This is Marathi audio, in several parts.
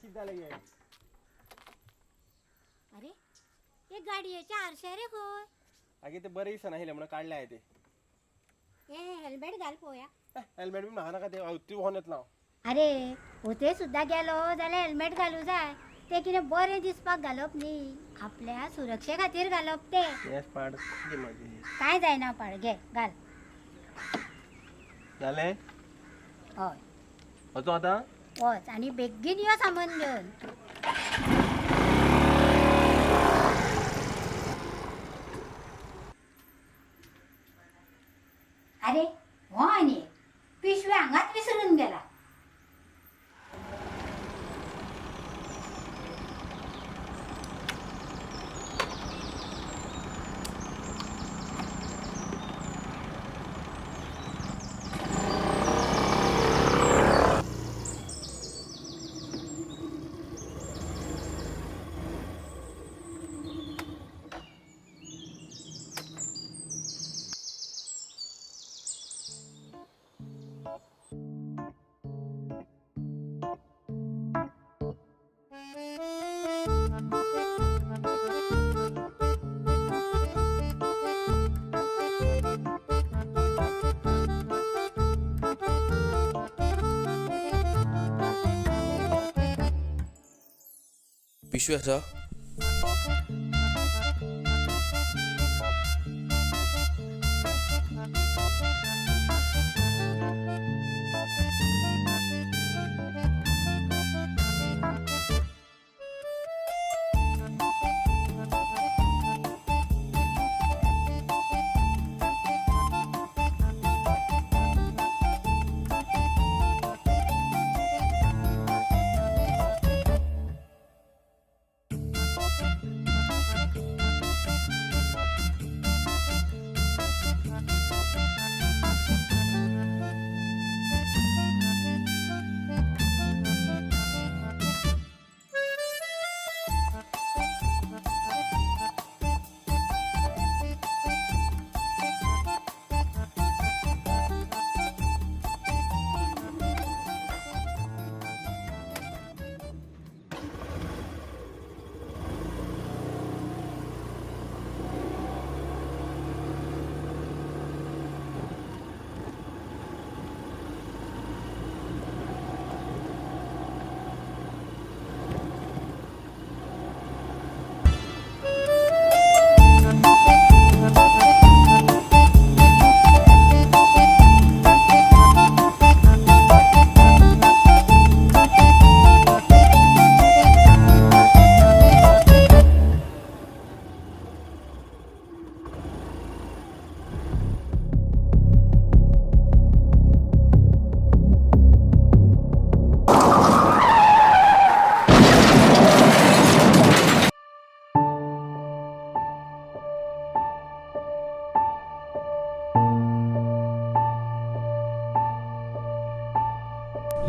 किती झाले गे? अरे हे गाडयेचे आरशे रे खंय? आगे ते बरे दिसना हे म्हणून काढले आहे ते. हे हेल्मेट घाल पोया. हेल्मेट बी म्हाका नाका ते अवती होन येतला. अरे होते सुद्धा गेलो जाल्यार हेल्मेट घालू जाय. ते कितें बरें दिसपाक घालप न्ही, आपल्या सुरक्षे खातीर घालप ते. येस पाड घे माझी. काय जायना पाड घे घाल. झाले? हय वचो आता? वच आनी बेगीन यो सामान घेवन. अरे हो आनी पिशवी हांगाच विसरून गेला. पिशवी आसा?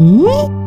Hmm?